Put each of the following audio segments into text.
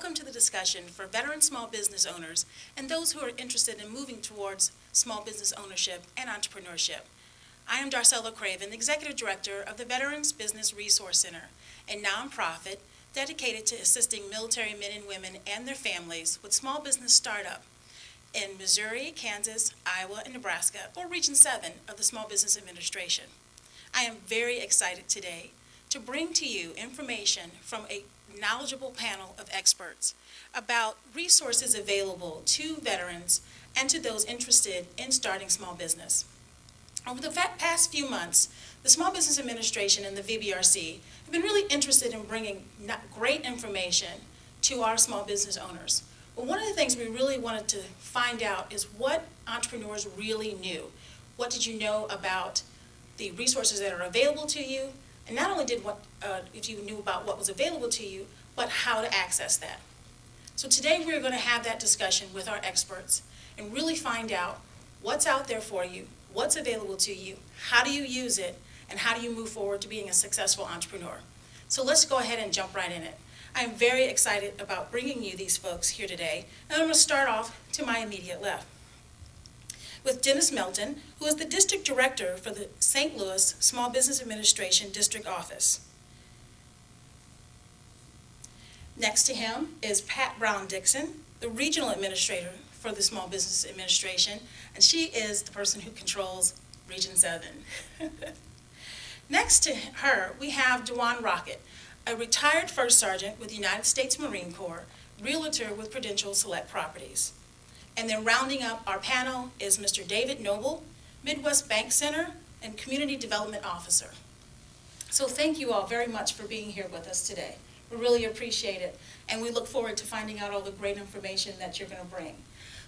welcome to the discussion for veteran small business owners and those who are interested in moving towards small business ownership and entrepreneurship. I am Darcella Craven, Executive Director of the Veterans Business Resource Center, a nonprofit dedicated to assisting military men and women and their families with small business startup in Missouri, Kansas, Iowa, and Nebraska, or Region 7 of the Small Business Administration. I am very excited today to bring to you information from a knowledgeable panel of experts about resources available to veterans and to those interested in starting small business. Over the past few months, the Small Business Administration and the VBRC have been really interested in bringing great information to our small business owners. But one of the things we really wanted to find out is what entrepreneurs really knew. What did you know about the resources that are available to you? And not only if you knew about what was available to you, but how to access that. So today we're going to have that discussion with our experts and really find out what's out there for you, what's available to you, how do you use it, and how do you move forward to being a successful entrepreneur. So let's go ahead and jump right in it. I am very excited about bringing you these folks here today, and I'm going to start off to my immediate left with Dennis Melton, who is the District Director for the St. Louis Small Business Administration District Office. Next to him is Pat Brown-Dixon, the Regional Administrator for the Small Business Administration, and she is the person who controls Region 7. Next to her, we have Dewan Rockett, a retired First Sergeant with the United States Marine Corps, Realtor with Prudential Select Properties. And then rounding up our panel is Mr. David Noble, Midwest Bank Center and Community Development Officer. So thank you all very much for being here with us today. We really appreciate it, and we look forward to finding out all the great information that you're going to bring.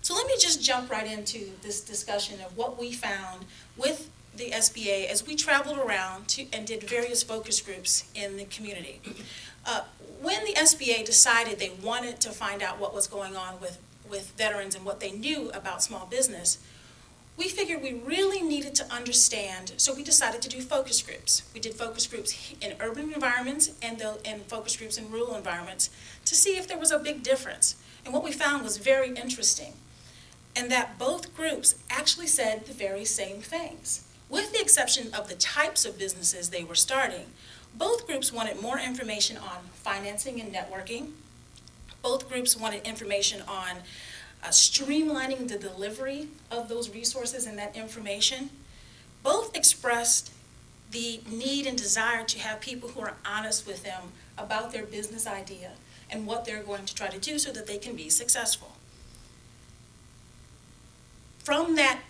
So let me just jump right into this discussion of what we found with the SBA as we traveled around and did various focus groups in the community. When the SBA decided they wanted to find out what was going on with veterans and what they knew about small business, we figured we really needed to understand, so we decided to do focus groups. We did focus groups in urban environments and focus groups in rural environments to see if there was a big difference. And what we found was very interesting, and that both groups actually said the very same things. With the exception of the types of businesses they were starting, both groups wanted more information on financing and networking. Both groups wanted information on streamlining the delivery of those resources and that information. Both expressed the need and desire to have people who are honest with them about their business idea and what they're going to try to do so that they can be successful. From that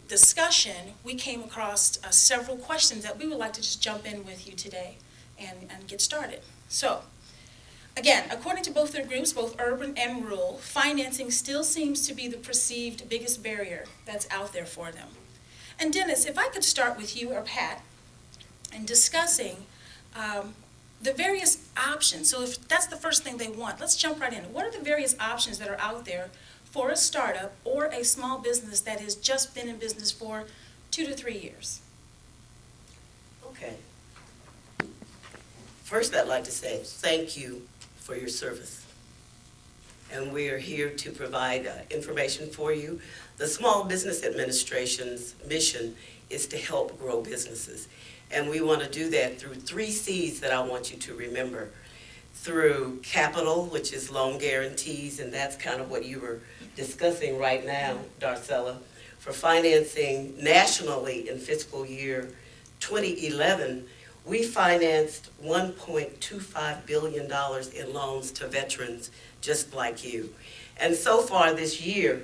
discussion, we came across several questions that we would like to just jump in with you today and get started. So, again, according to both their groups, both urban and rural, financing still seems to be the perceived biggest barrier that's out there for them. And Dennis, if I could start with you or Pat in discussing the various options. So if that's the first thing they want, let's jump right in. What are the various options that are out there for a startup or a small business that has just been in business for 2 to 3 years? Okay. First, I'd like to say thank you for your service. And we are here to provide information for you. The Small Business Administration's mission is to help grow businesses. And we want to do that through 3 C's that I want you to remember. Through capital, which is loan guarantees, and that's kind of what you were discussing right now, Darcella. For financing nationally in fiscal year 2011, we financed $1.25 billion in loans to veterans just like you. And so far this year,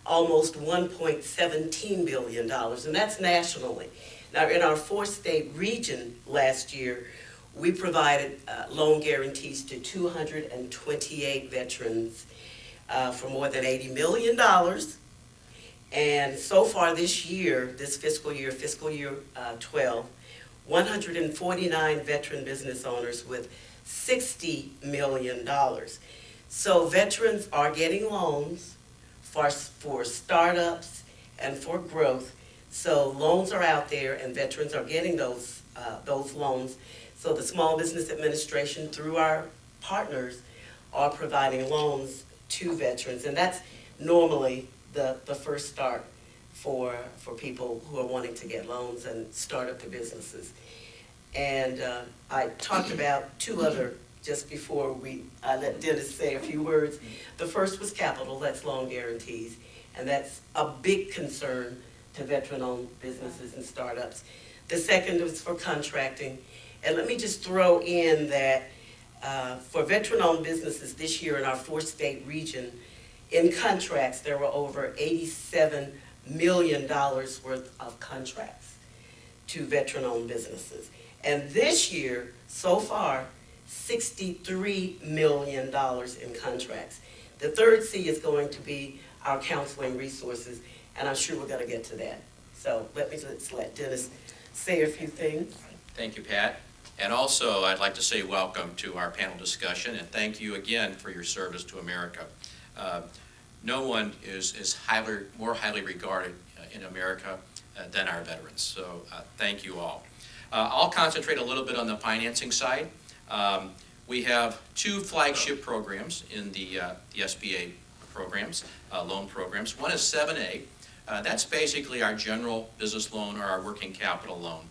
almost $1.17 billion, and that's nationally. Now, in our 4-state region last year, we provided loan guarantees to 228 veterans for more than $80 million. And so far this year, this fiscal year 12, 149 veteran business owners with $60 million. So veterans are getting loans for startups and for growth. So loans are out there and veterans are getting those loans. So the Small Business Administration, through our partners, are providing loans to veterans, and that's normally the first start for people who are wanting to get loans and start up their businesses. And I talked about two other just before I let Dennis say a few words. The first was capital, that's loan guarantees, and that's a big concern to veteran-owned businesses and startups. The second was for contracting, and let me just throw in that for veteran-owned businesses this year in our 4-state region, in contracts, there were over $87 million worth of contracts to veteran-owned businesses. And this year, so far, $63 million in contracts. The third C is going to be our counseling resources, and I'm sure we're going to get to that. So let's let Dennis say a few things. Thank you, Pat. And also, I'd like to say welcome to our panel discussion, and thank you again for your service to America. No one is more highly regarded in America than our veterans, so thank you all. I'll concentrate a little bit on the financing side. We have two flagship programs in the SBA programs, loan programs. One is 7A. That's basically our general business loan or our working capital loan.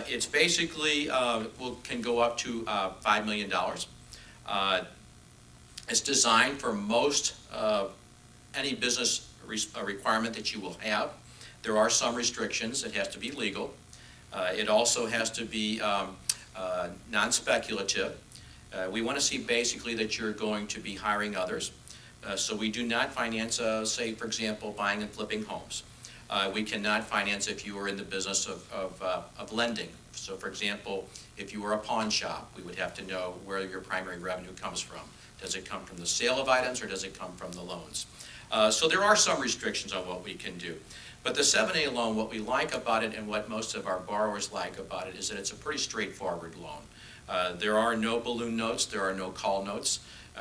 It's basically can go up to $5 million. It's designed for most any business requirement that you will have. There are some restrictions. It has to be legal. It also has to be non-speculative. We want to see basically that you're going to be hiring others. So we do not finance, say, for example, buying and flipping homes. We cannot finance if you are in the business of lending. So, for example, if you were a pawn shop, we would have to know where your primary revenue comes from. Does it come from the sale of items or does it come from the loans? So there are some restrictions on what we can do. But the 7A loan, what we like about it and what most of our borrowers like about it is that it's a pretty straightforward loan. There are no balloon notes, there are no call notes.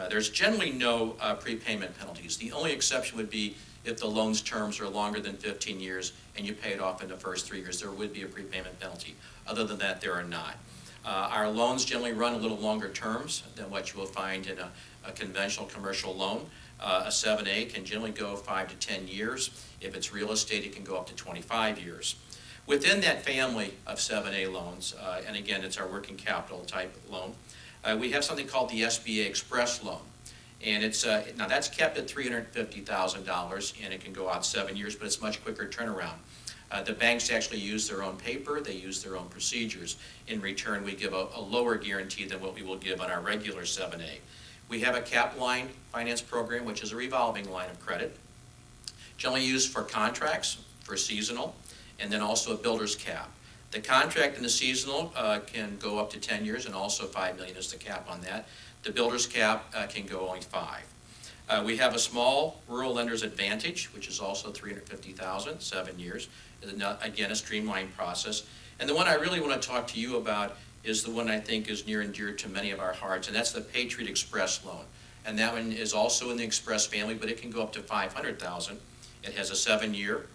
There's generally no prepayment penalties. The only exception would be if the loan's terms are longer than 15 years and you pay it off in the first 3 years, there would be a prepayment penalty. Other than that, there are not. Our loans generally run a little longer terms than what you will find in a conventional commercial loan. A 7A can generally go 5 to 10 years. If it's real estate, it can go up to 25 years. Within that family of 7A loans, and again, it's our working capital type loan, we have something called the SBA Express loan. And it's now that's kept at $350,000, and it can go out 7 years, but it's much quicker turnaround. The banks actually use their own paper, they use their own procedures. In return, we give a lower guarantee than what we will give on our regular 7A. We have a cap line finance program, which is a revolving line of credit, generally used for contracts, for seasonal, and then also a builder's cap. The contract and the seasonal can go up to 10 years, and also $5 million is the cap on that. The builder's cap can go only 5. We have a small rural lender's advantage, which is also $350,000, 7 years. Again, a streamlined process. And the one I really want to talk to you about is the one I think is near and dear to many of our hearts, and that's the Patriot Express loan. And that one is also in the Express family, but it can go up to $500,000. It has a 7-year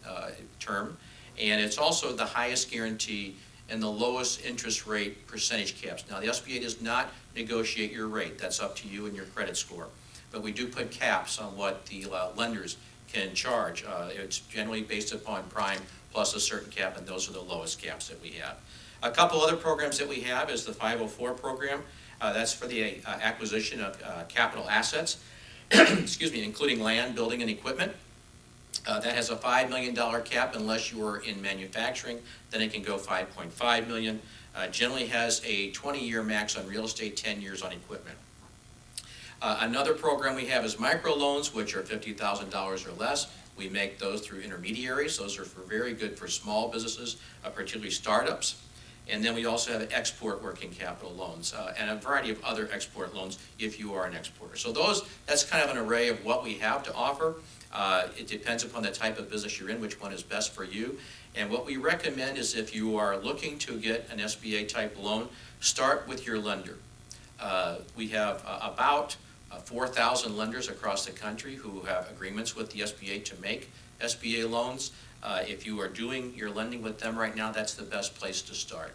term, and it's also the highest guarantee and the lowest interest rate percentage caps. Now, the SBA does not negotiate your rate. That's up to you and your credit score. But we do put caps on what the lenders can charge. It's generally based upon prime plus a certain cap, and those are the lowest caps that we have. A couple other programs that we have is the 504 program. That's for the acquisition of capital assets, excuse me, including land, building, and equipment. That has a $5 million cap unless you are in manufacturing. Then it can go $5.5 million. Generally has a 20-year max on real estate, 10 years on equipment. Another program we have is microloans, which are $50,000 or less. We make those through intermediaries. Those are very good for small businesses, particularly startups. And then we also have export working capital loans and a variety of other export loans if you are an exporter. So that's kind of an array of what we have to offer. It depends upon the type of business you're in, which one is best for you. And what we recommend is if you are looking to get an SBA type loan, start with your lender. We have about 4,000 lenders across the country who have agreements with the SBA to make SBA loans. If you are doing your lending with them right now, that's the best place to start.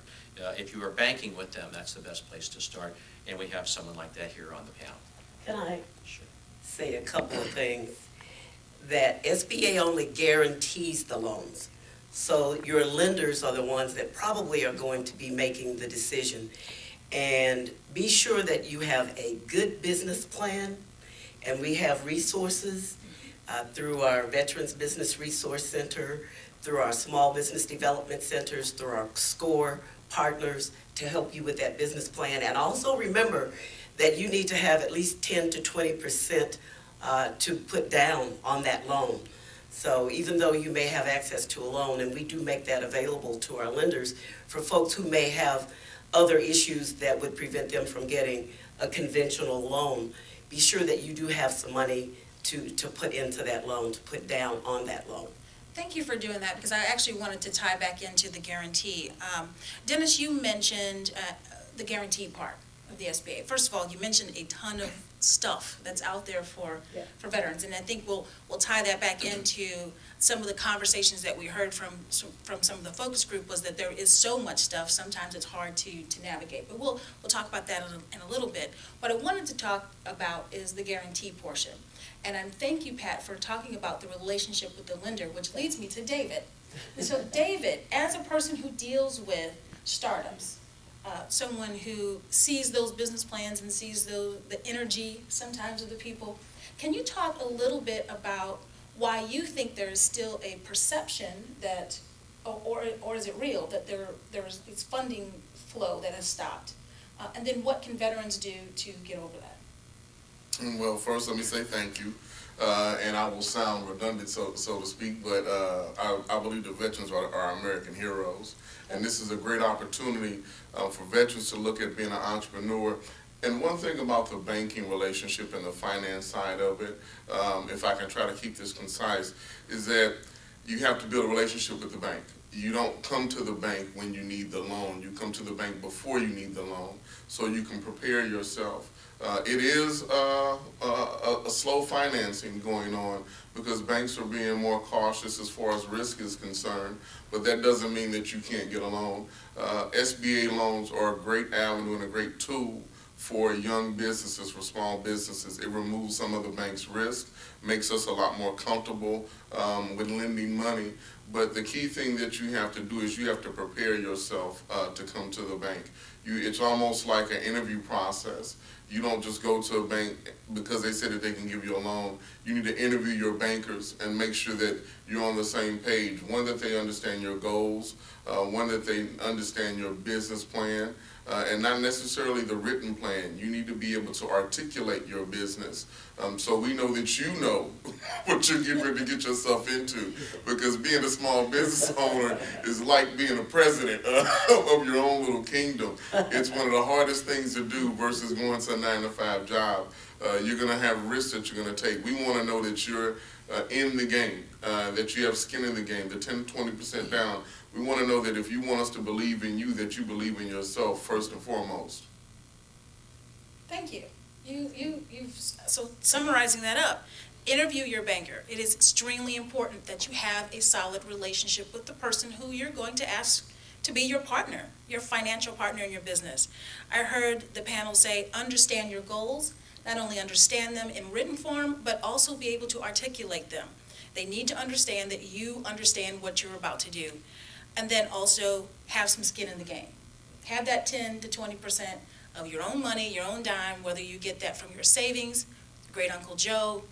If you are banking with them, that's the best place to start. And we have someone like that here on the panel. Can I Sure. say a couple of things? That SBA only guarantees the loans. So your lenders are the ones that probably are going to be making the decision. And be sure that you have a good business plan, and we have resources through our Veterans Business Resource Center, through our Small Business Development Centers, through our SCORE partners to help you with that business plan. And also remember that you need to have at least 10 to 20% to put down on that loan. So even though you may have access to a loan, and we do make that available to our lenders for folks who may have other issues that would prevent them from getting a conventional loan, be sure that you do have some money to put into that loan, to put down on that loan. Thank you for doing that, because I actually wanted to tie back into the guarantee. Dennis, you mentioned the guarantee part of the SBA. First of all, you mentioned a ton of stuff that's out there for veterans, and I think we'll tie that back into some of the conversations that we heard from some of the focus group, was that there is so much stuff, sometimes it's hard to navigate. But we'll talk about that in a little bit. What I wanted to talk about is the guarantee portion. And thank you, Pat, for talking about the relationship with the lender, which leads me to David. So David, as a person who deals with startups, someone who sees those business plans and sees the energy sometimes of the people, can you talk a little bit about why you think there is still a perception that, or is it real, that there is this funding flow that has stopped? And then what can veterans do to get over that? Well, first let me say thank you, and I will sound redundant, so to speak, but I believe the veterans are American heroes, and this is a great opportunity for veterans to look at being an entrepreneur. And one thing about the banking relationship and the finance side of it, if I can try to keep this concise, is that you have to build a relationship with the bank. You don't come to the bank when you need the loan. You come to the bank before you need the loan, so you can prepare yourself. It is a slow financing going on because banks are being more cautious as far as risk is concerned, but that doesn't mean that you can't get a loan. SBA loans are a great avenue and a great tool for young businesses, for small businesses. It removes some of the bank's risk, makes us a lot more comfortable with lending money. But the key thing that you have to do is you have to prepare yourself to come to the bank. It's almost like an interview process. You don't just go to a bank because they said that they can give you a loan. You need to interview your bankers and make sure that you're on the same page. One, that they understand your goals. One, that they understand your business plan. And not necessarily the written plan. You need to be able to articulate your business so we know that you know what you're getting ready to get yourself into. Because being a small business owner is like being a president of your own little kingdom. It's one of the hardest things to do versus going to a 9-to-5 job. You're going to have risks that you're going to take. We want to know that you're in the game, that you have skin in the game, the 10 to 20% down. We want to know that if you want us to believe in you, that you believe in yourself first and foremost. Thank you. So summarizing that up, interview your banker. It is extremely important that you have a solid relationship with the person who you're going to ask to be your partner, your financial partner in your business. I heard the panel say, understand your goals, not only understand them in written form, but also be able to articulate them. They need to understand that you understand what you're about to do. And then also have some skin in the game. Have that 10 to 20% of your own money, your own dime, whether you get that from your savings, great Uncle Joe,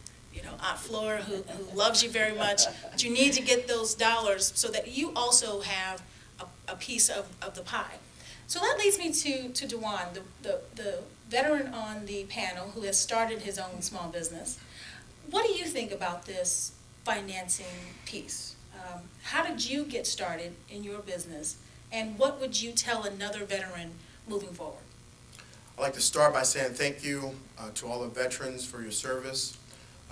Aunt Flora, who loves you very much. But you need to get those dollars so that you also have a piece of the pie. So that leads me to Dewan, the veteran on the panel who has started his own small business. What do you think about this financing piece? How did you get started in your business, and what would you tell another veteran moving forward? I'd like to start by saying thank you to all the veterans for your service.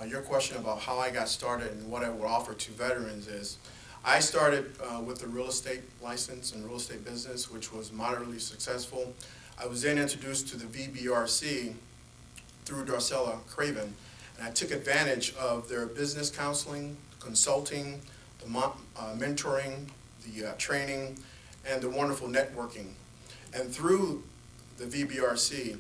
Your question about how I got started and what I would offer to veterans is, I started with a real estate license and real estate business, which was moderately successful. I was then introduced to the VBRC through Darcella Craven, and I took advantage of their business counseling, consulting, the mentoring, the training, and the wonderful networking. And through the VBRC,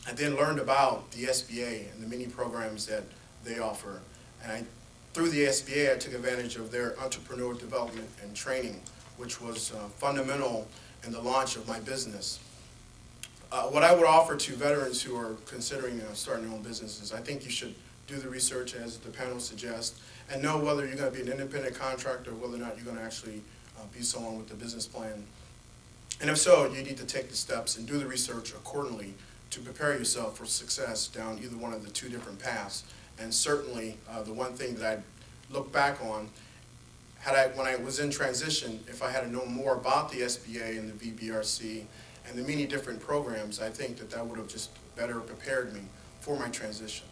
I then learned about the SBA and the many programs that they offer. And through the SBA, I took advantage of their entrepreneur development and training, which was fundamental in the launch of my business. What I would offer to veterans who are considering starting their own businesses, I think you should do the research as the panel suggests, and know whether you're going to be an independent contractor or whether or not you're going to actually be someone with a business plan. And if so, you need to take the steps and do the research accordingly to prepare yourself for success down either one of the two different paths. And certainly, the one thing that I look back on, when I was in transition, if I had known more about the SBA and the VBRC and the many different programs, I think that would have just better prepared me for my transition.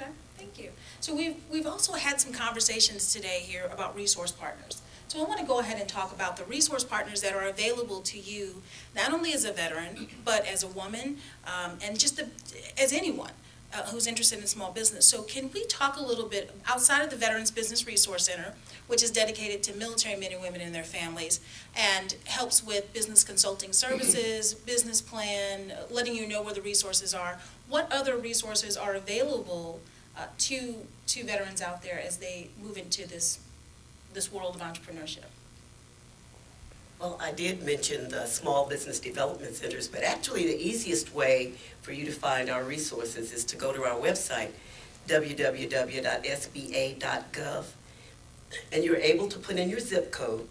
Okay, thank you. So we've also had some conversations today here about resource partners. So I want to go ahead and talk about the resource partners that are available to you, not only as a veteran, but as a woman, and just as anyone who's interested in small business. So can we talk a little bit outside of the Veterans Business Resource Center, which is dedicated to military men and women and their families, and helps with business consulting services, business plan, letting you know where the resources are. What other resources are available to veterans out there as they move into this world of entrepreneurship? Well, I did mention the small business development centers, but actually the easiest way for you to find our resources is to go to our website, www.sba.gov, and you're able to put in your zip code,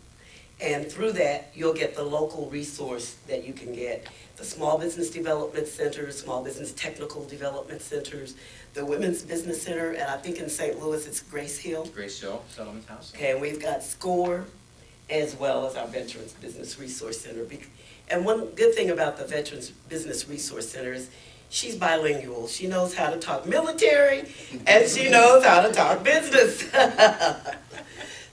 and through that you'll get the local resource that you can get. The Small Business Development Center, Small Business Technical Development Centers, the Women's Business Center, and I think in St. Louis it's Grace Hill. Grace Hill Settlement House. Okay, and we've got SCORE, as well as our Veterans Business Resource Center. And one good thing about the Veterans Business Resource Center is she's bilingual. She knows how to talk military, and she knows how to talk business.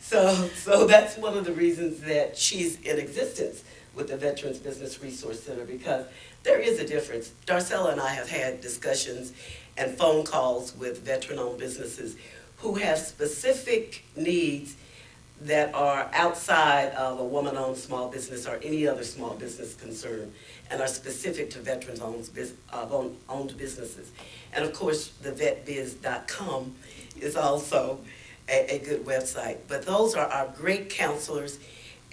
So that's one of the reasons that she's in existence with the Veterans Business Resource Center, because there is a difference. Darcella and I have had discussions and phone calls with veteran-owned businesses who have specific needs that are outside of a woman-owned small business or any other small business concern, and are specific to veterans-owned businesses. And of course, the vetbiz.com is also a good website. But those are our great counselors,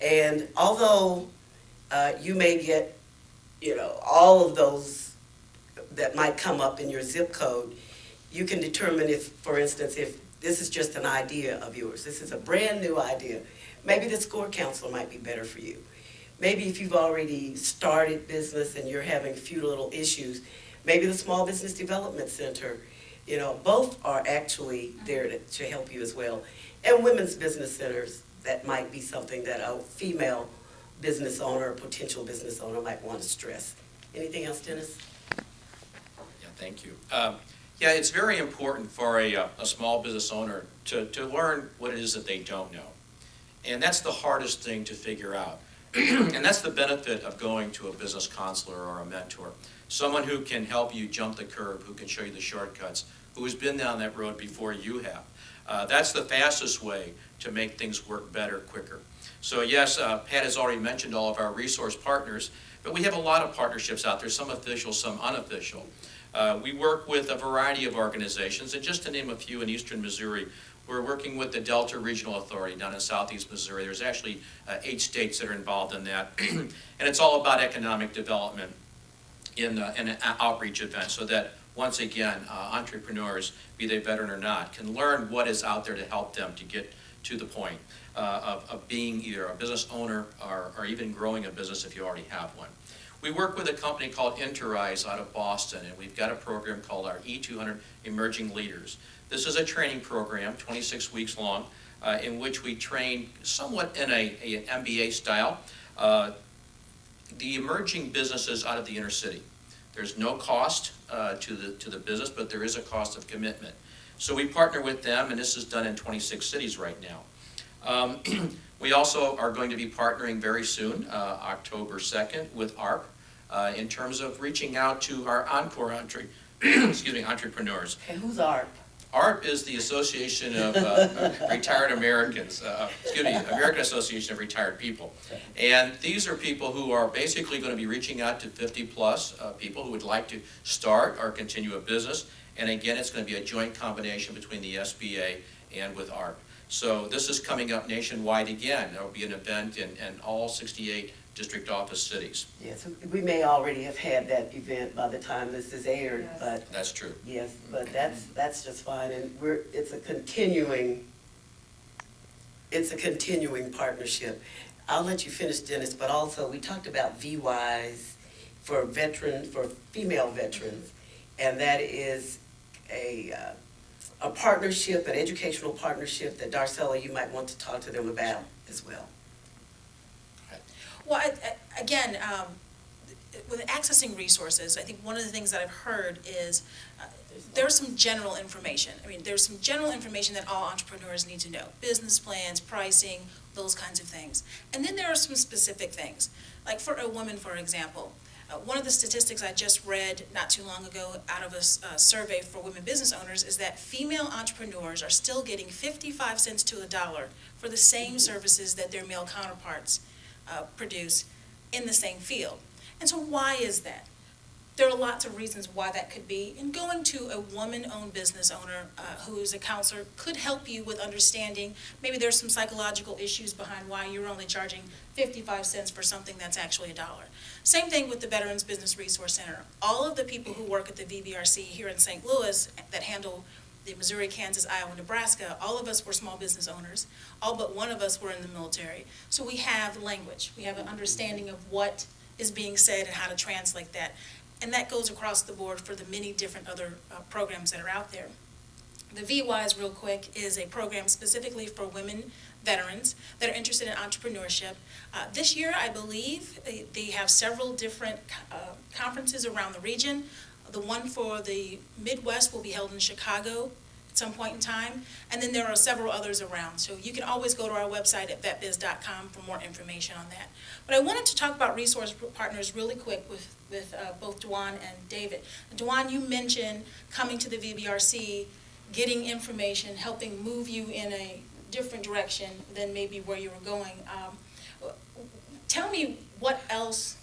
and although you may get, all of those that might come up in your zip code, you can determine if, for instance, if this is just an idea of yours. This is a brand new idea. Maybe the SCORE counselor might be better for you. Maybe if you've already started business and you're having a few little issues, maybe the Small Business Development Center, both are actually there to help you as well. And women's business centers, that might be something that a female business owner or potential business owner might want to stress. Anything else, Dennis? Yeah, thank you. Yeah, it's very important for a small business owner to learn what it is that they don't know. And that's the hardest thing to figure out. And that's the benefit of going to a business counselor or a mentor. Someone who can help you jump the curb, who can show you the shortcuts, who has been down that road before you have. That's the fastest way to make things work better, quicker. So yes, Pat has already mentioned all of our resource partners, but we have a lot of partnerships out there, some official, some unofficial. We work with a variety of organizations, and just to name a few in eastern Missouri, we're working with the Delta Regional Authority down in southeast Missouri. There's actually 8 states that are involved in that, and it's all about economic development in an outreach event, so that once again, entrepreneurs, be they veteran or not, can learn what is out there to help them to get to the point of being either a business owner or even growing a business if you already have one. We work with a company called Enterprise out of Boston, and we've got a program called our E200 Emerging Leaders. This is a training program, 26 weeks long, in which we train somewhat in an MBA style, the emerging businesses out of the inner city. There's no cost to the business, but there is a cost of commitment. So we partner with them, and this is done in 26 cities right now. We also are going to be partnering very soon, October 2nd, with ARP in terms of reaching out to our Encore entrepreneurs. Okay, who's ARP? ARP is the Association of Retired Americans, American Association of Retired People. And these are people who are basically going to be reaching out to 50-plus people who would like to start or continue a business. And again, it's going to be a joint combination between the SBA and with ARP. So this is coming up nationwide again. There will be an event in all 68 district office cities. Yes, we may already have had that event by the time this is aired, Yes. but. That's true. Yes, but that's just fine, and it's a continuing partnership. I'll let you finish, Dennis, but also, we talked about VYs for female veterans, and that is a partnership, an educational partnership that Darcella, you might want to talk to them about as well. Well, again, with accessing resources, I think one of the things that I've heard is there's some general information. I mean, there's some general information that all entrepreneurs need to know. Business plans, pricing, those kinds of things. And then there are some specific things. Like for a woman, for example, one of the statistics I just read not too long ago out of a survey for women business owners is that female entrepreneurs are still getting 55 cents to $1 for the same services that their male counterparts produce in the same field. And so why is that? There are lots of reasons why that could be, and going to a woman-owned business owner who is a counselor could help you with understanding maybe there's some psychological issues behind why you're only charging 55 cents for something that's actually $1. Same thing with the Veterans Business Resource Center. All of the people who work at the VBRC here in St. Louis that handle the Missouri, Kansas, Iowa, Nebraska, all of us were small business owners. All but one of us were in the military. So we have language. We have an understanding of what is being said and how to translate that. And that goes across the board for the many different other programs that are out there. The VWISE, real quick, is a program specifically for women veterans that are interested in entrepreneurship. This year, I believe, they have several different conferences around the region. The one for the Midwest will be held in Chicago at some point in time, and then there are several others around. So you can always go to our website at vetbiz.com for more information on that. But I wanted to talk about resource partners really quick with both Dwan and David. Dwan, you mentioned coming to the VBRC, getting information, helping move you in a different direction than maybe where you were going. Tell me what else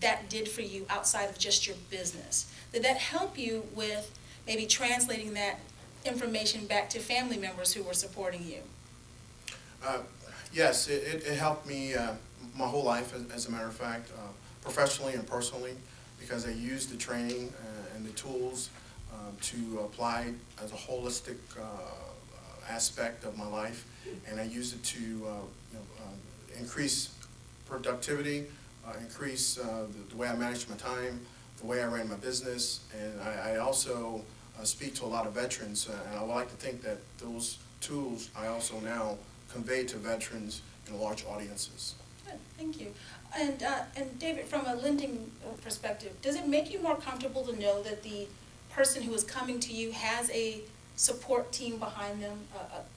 that did for you outside of just your business. Did that help you with maybe translating that information back to family members who were supporting you? Yes, it helped me my whole life, as a matter of fact, professionally and personally, because I used the training and the tools to apply as a holistic aspect of my life, and I used it to increase productivity, increase the way I managed my time, the way I ran my business, and I also speak to a lot of veterans, and I would like to think that those tools I also now convey to veterans in large audiences. Good, thank you. And David, from a lending perspective, does it make you more comfortable to know that the person who is coming to you has a support team behind them,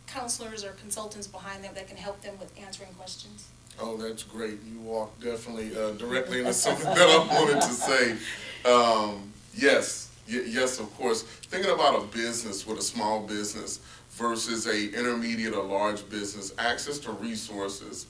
counselors or consultants behind them that can help them with answering questions? Oh, that's great. You walked definitely directly into something that I wanted to say. Yes, of course. Thinking about a business with a small business versus a intermediate or large business, access to resources,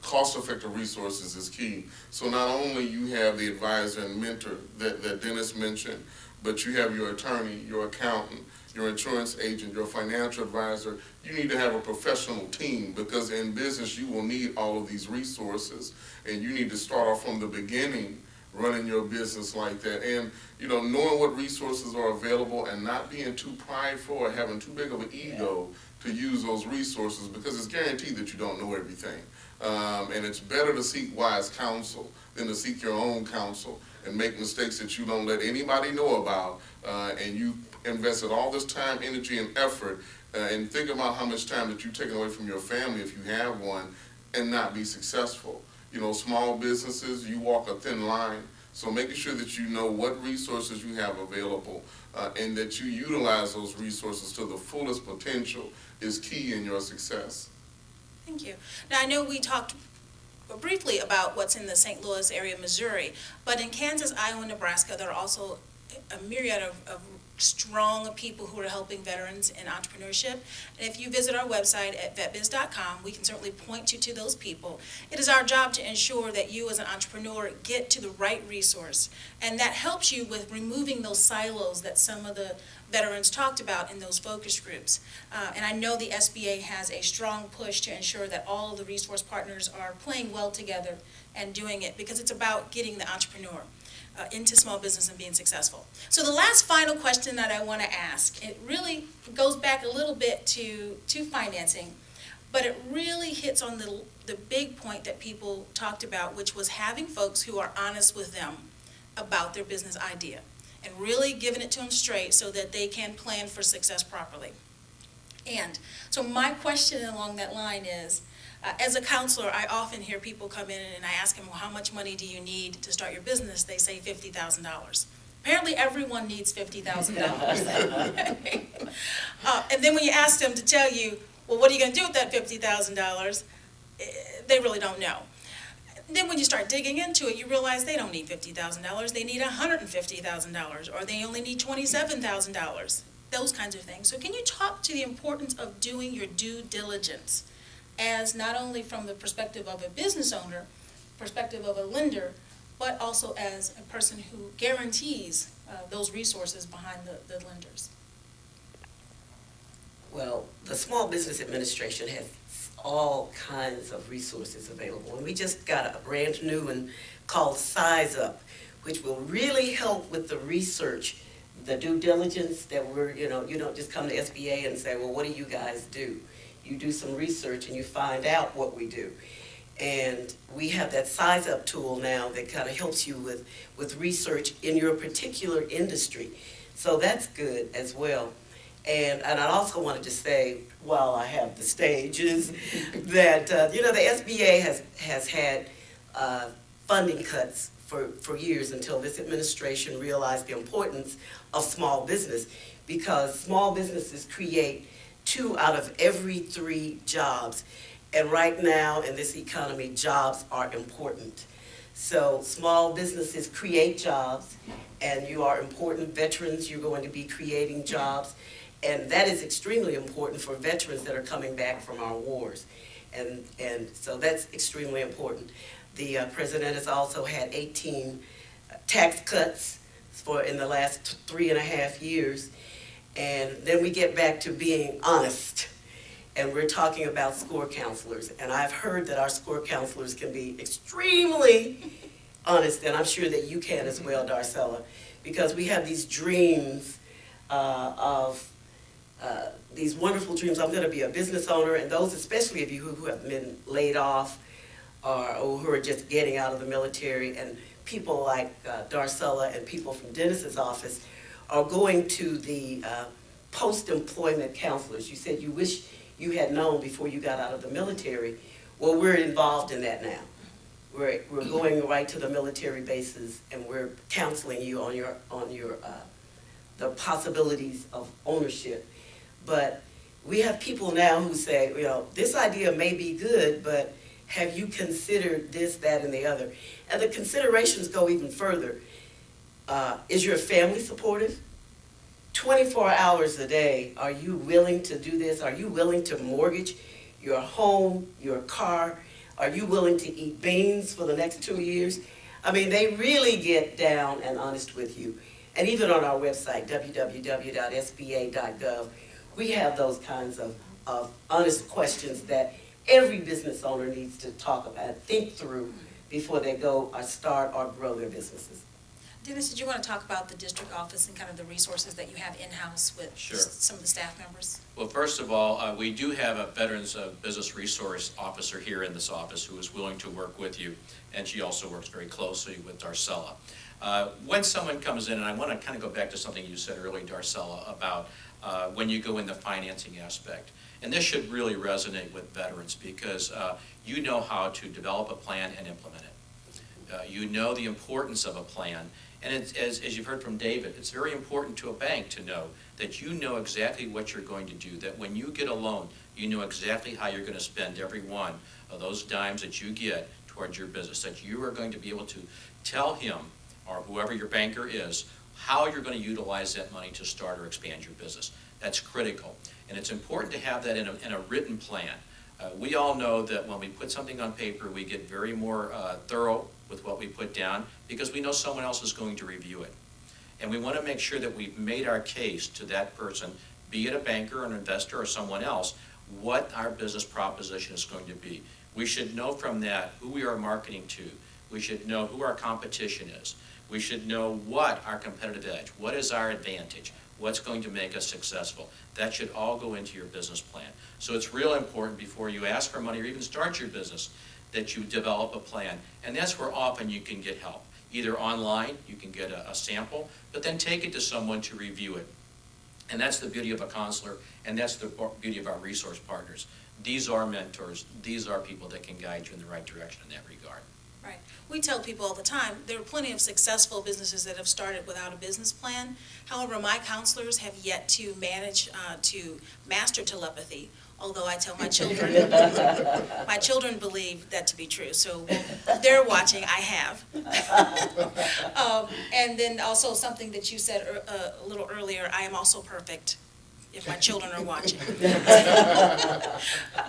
cost-effective resources is key. So not only you have the advisor and mentor that Dennis mentioned, but you have your attorney, your accountant, your insurance agent, your financial advisor. You need to have a professional team, because in business you will need all of these resources, and you need to start off from the beginning running your business like that. And knowing what resources are available and not being too prideful or having too big of an ego to use those resources, because it's guaranteed that you don't know everything. And it's better to seek wise counsel than to seek your own counsel and make mistakes that you don't let anybody know about, and you invested all this time, energy, and effort, and think about how much time that you've taken away from your family, if you have one, and not be successful. Small businesses, you walk a thin line, so making sure that you know what resources you have available and that you utilize those resources to the fullest potential is key in your success. Thank you. Now, I know we talked briefly about what's in the St. Louis area, Missouri, but in Kansas, Iowa, and Nebraska, there are also a myriad of strong of people who are helping veterans in entrepreneurship. And if you visit our website at vetbiz.com, we can certainly point you to those people. It is our job to ensure that you as an entrepreneur get to the right resource. And that helps you with removing those silos that some of the veterans talked about in those focus groups. And I know the SBA has a strong push to ensure that all of the resource partners are playing well together and doing it, because it's about getting the entrepreneur into small business and being successful. So the last final question that I want to ask, it really goes back a little bit to financing, but it really hits on the big point that people talked about, which was having folks who are honest with them about their business idea and really giving it to them straight so that they can plan for success properly. And so my question along that line is, as a counselor, I often hear people come in and I ask them, well, how much money do you need to start your business? They say $50,000. Apparently everyone needs $50,000. And then when you ask them to tell you, well, what are you going to do with that $50,000? They really don't know. Then when you start digging into it, you realize they don't need $50,000. They need $150,000, or they only need $27,000. Those kinds of things. So can you talk to the importance of doing your due diligence, as not only from the perspective of a business owner, perspective of a lender, but also as a person who guarantees those resources behind the lenders? Well, the Small Business Administration has all kinds of resources available. And we just got a brand new one called Size Up, which will really help with the research, the due diligence that you don't just come to SBA and say, well, what do you guys do? You do some research and you find out what we do. And we have that Size Up tool now that kind of helps you with research in your particular industry. So that's good as well. And I also wanted to say, while I have the stage, is that, the SBA has had funding cuts for years until this administration realized the importance of small business, because small businesses create 2 out of every 3 jobs. And right now in this economy, jobs are important. So small businesses create jobs, and you are important. Veterans, you're going to be creating jobs. And that is extremely important for veterans that are coming back from our wars. And so that's extremely important. The president has also had 18 tax cuts in the last 3.5 years. And then we get back to being honest. And we're talking about SCORE counselors. And I've heard that our SCORE counselors can be extremely honest, and I'm sure that you can as well, Darcella, because we have these dreams of these wonderful dreams. I'm going to be a business owner, and those, especially of you who have been laid off or who are just getting out of the military, and people like Darcella and people from Dennis's office are going to the post-employment counselors. You said you wish you had known before you got out of the military. Well, we're involved in that now. We're going right to the military bases, and we're counseling you on the possibilities of ownership. But we have people now who say, this idea may be good, but have you considered this, that, and the other? And the considerations go even further. Is your family supportive? 24 hours a day, are you willing to do this? Are you willing to mortgage your home, your car? Are you willing to eat beans for the next 2 years? I mean, they really get down and honest with you. And even on our website, www.sba.gov, we have those kinds of honest questions that every business owner needs to talk about, think through before they go or start or grow their businesses. Dennis, did you want to talk about the district office and kind of the resources that you have in-house with Sure. some of the staff members? Well, first of all, we do have a Veterans Business Resource Officer here in this office who is willing to work with you, and she also works very closely with Darcella. When someone comes in, and I want to kind of go back to something you said earlier, Darcella, about when you go in the financing aspect. And this should really resonate with veterans because you know how to develop a plan and implement it. You know the importance of a plan. And it's, as you've heard from David, it's very important to a bank to know that you know exactly what you're going to do, that when you get a loan, you know exactly how you're going to spend every one of those dimes that you get towards your business, that you are going to be able to tell him or whoever your banker is how you're going to utilize that money to start or expand your business. That's critical. And it's important to have that in a written plan. We all know that when we put something on paper, we get very more thorough with what we put down because we know someone else is going to review it. And we want to make sure that we've made our case to that person, be it a banker or an investor or someone else, what our business proposition is going to be. We should know from that who we are marketing to. We should know who our competition is. We should know what our competitive edge, what is our advantage, what's going to make us successful. That should all go into your business plan. So it's real important before you ask for money or even start your business that you develop a plan. And that's where often you can get help. Either online, you can get a sample, but then take it to someone to review it. And that's the beauty of a counselor, and that's the beauty of our resource partners. These are mentors. These are people that can guide you in the right direction in that regard. Right. We tell people all the time, there are plenty of successful businesses that have started without a business plan. However, my counselors have yet to manage to master telepathy, although I tell my children, my children believe that to be true. So if they're watching, I have. And then also something that you said a little earlier, I am also perfect, if my children are watching.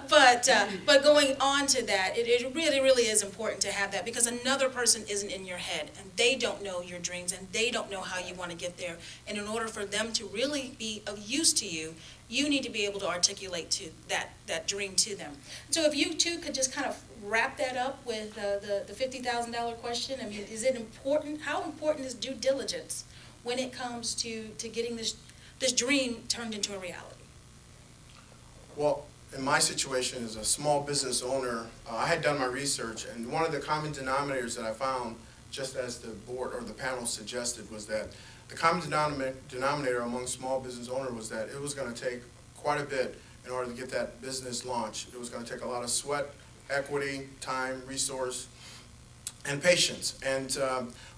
But going on to that, it really, really is important to have that because another person isn't in your head and they don't know your dreams and they don't know how you want to get there. And in order for them to really be of use to you, you need to be able to articulate to that dream to them. So if you two could just kind of wrap that up with the $50,000 question. I mean, is it important? How important is due diligence when it comes to getting this dream turned into a reality? Well, in my situation as a small business owner, I had done my research, and one of the common denominators that I found, just as the board or the panel suggested, was that the common denominator among small business owners was that it was going to take quite a bit in order to get that business launched. It was going to take a lot of sweat, equity, time, resource, and patience. And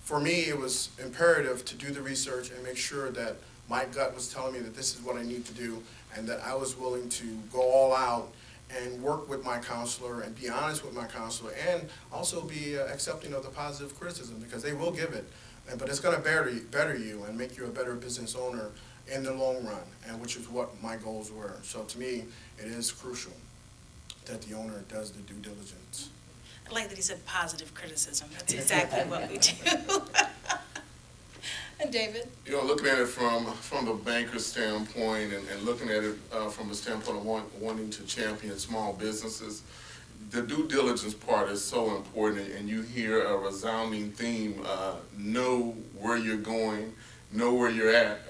for me, it was imperative to do the research and make sure that my gut was telling me that this is what I need to do and that I was willing to go all out and work with my counselor and be honest with my counselor and also be accepting of the positive criticism because they will give it. But it's going to better you and make you a better business owner in the long run, and which is what my goals were. So to me, it is crucial that the owner does the due diligence. I like that he said positive criticism. That's exactly what we do. And David? You know, looking at it from the banker's standpoint and looking at it from the standpoint of wanting to champion small businesses, the due diligence part is so important, and you hear a resounding theme, know where you're going, know where you're at.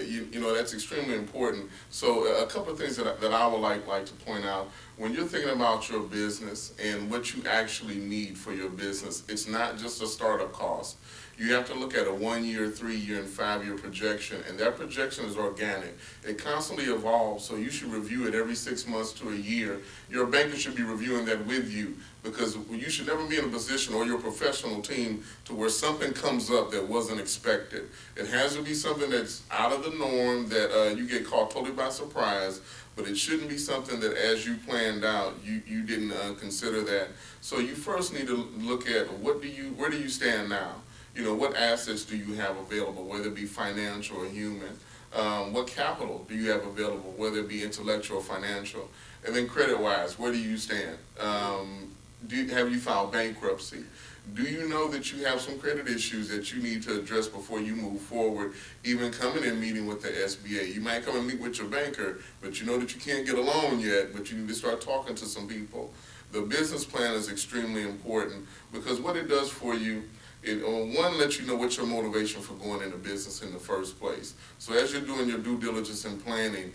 You know, that's extremely important. So a couple of things that I would like to point out. When you're thinking about your business and what you actually need for your business, it's not just a startup cost. You have to look at a 1 year, 3 year, and 5 year projection, and that projection is organic. It constantly evolves, so you should review it every 6 months to a year. Your banker should be reviewing that with you because you should never be in a position or your professional team to where something comes up that wasn't expected. It has to be something that's out of the norm that you get caught totally by surprise, but it shouldn't be something that as you planned out, you didn't consider that. So you first need to look at where do you stand now? You know, what assets do you have available, whether it be financial or human? What capital do you have available, whether it be intellectual or financial? And then credit-wise, where do you stand? Have you filed bankruptcy? Do you know that you have some credit issues that you need to address before you move forward, even coming in meeting with the SBA? You might come and meet with your banker, but you know that you can't get a loan yet, but you need to start talking to some people. The business plan is extremely important because what it does for you, it lets you know what's your motivation for going into business in the first place. So as you're doing your due diligence and planning,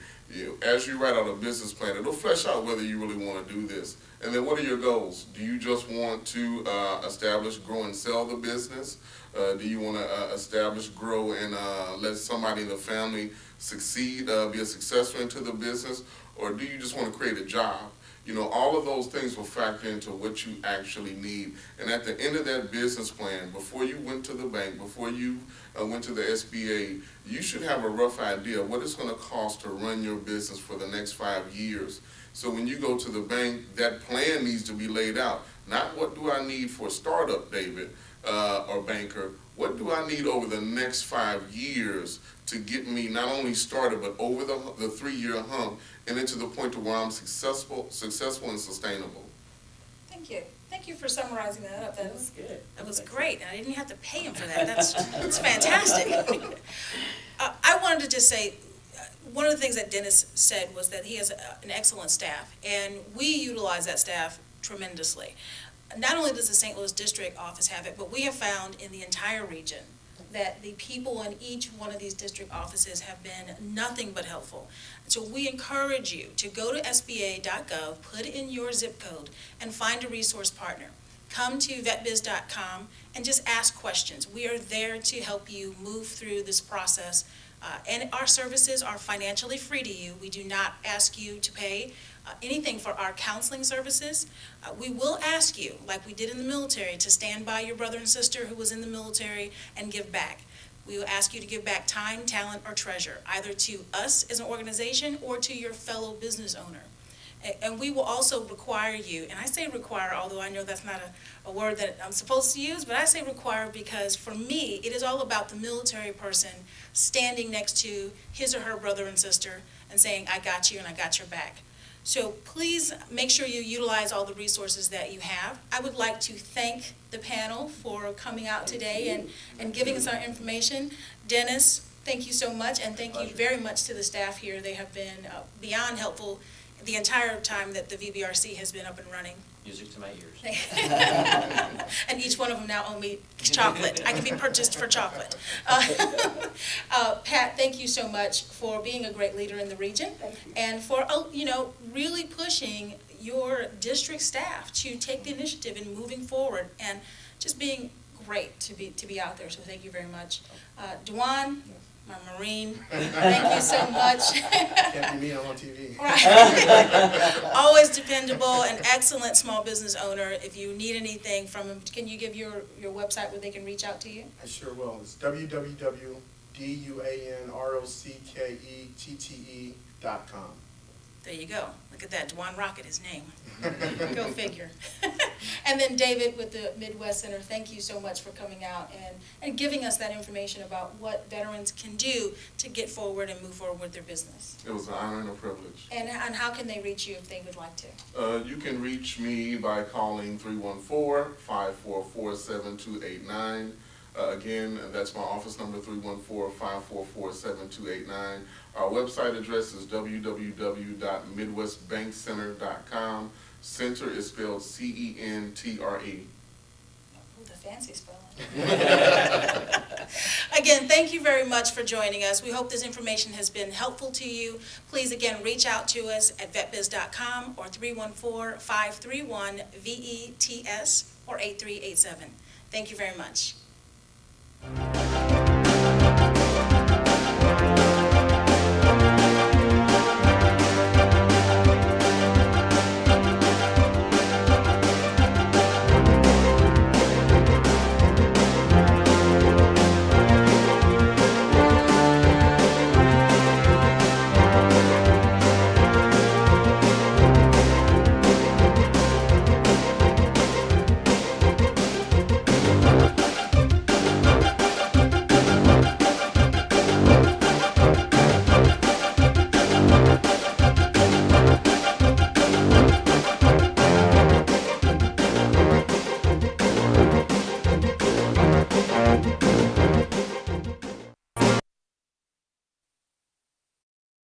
as you write out a business plan, it'll flesh out whether you really want to do this. And then what are your goals? Do you just want to establish, grow, and sell the business? Do you want to establish, grow, and let somebody in the family succeed, be a successor into the business? Or do you just want to create a job? You know, all of those things will factor into what you actually need. And at the end of that business plan, before you went to the bank, before you went to the SBA, you should have a rough idea of what it's going to cost to run your business for the next 5 years. So when you go to the bank, that plan needs to be laid out. Not what do I need for a startup, David. or banker, what do I need over the next 5 years to get me not only started, but over the 3-year hump and into the point to where I'm successful and sustainable? Thank you. Thank you for summarizing that up. That was Good. That was great. I didn't have to pay him for that. That's fantastic. I wanted to just say, one of the things that Dennis said was that he has an excellent staff, and we utilize that staff tremendously. Not only does the St. Louis District Office have it, but we have found in the entire region that the people in each one of these district offices have been nothing but helpful. So we encourage you to go to SBA.gov, put in your zip code, and find a resource partner. Come to vetbiz.com and just ask questions. We are there to help you move through this process. And our services are financially free to you. We do not ask you to pay anything for our counseling services. We will ask you, like we did in the military, to stand by your brother and sister who was in the military and give back. We will ask you to give back time, talent, or treasure, either to us as an organization or to your fellow business owner. And we will also require you, and I say require, although I know that's not a word that I'm supposed to use, but I say require because for me, it is all about the military person standing next to his or her brother and sister and saying, I got you and I got your back. So please make sure you utilize all the resources that you have. I would like to thank the panel for coming out today and giving us our information. Dennis, thank you so much, and thank you very much to the staff here. They have been beyond helpful the entire time that the VBRC has been up and running. Music to my ears. And each one of them now owe me chocolate. I can be purchased for chocolate. Pat, thank you so much for being a great leader in the region and for really pushing your district staff to take the initiative in moving forward and just being great to be out there. So thank you very much. Dewan, my Marine, thank you so much. Can't be me, I'm on TV. Right. Always dependable and excellent small business owner. If you need anything from him, can you give your website where they can reach out to you? I sure will. It's www.duanrockette.com. There you go. Look at that. Dewan Rocket, his name. Go figure. And then David with the Midwest Center, thank you so much for coming out and giving us that information about what veterans can do to get forward and move forward with their business. It was an honor and a privilege. And how can they reach you if they would like to? You can reach me by calling 314-544-7289. Again, that's my office number, 314-544-7289. Our website address is www.midwestbankcenter.com. Center is spelled C-E-N-T-R-E. Oh, the fancy spelling. Again, thank you very much for joining us. We hope this information has been helpful to you. Please, again, reach out to us at vetbiz.com or 314-531-VETS or 8387. Thank you very much.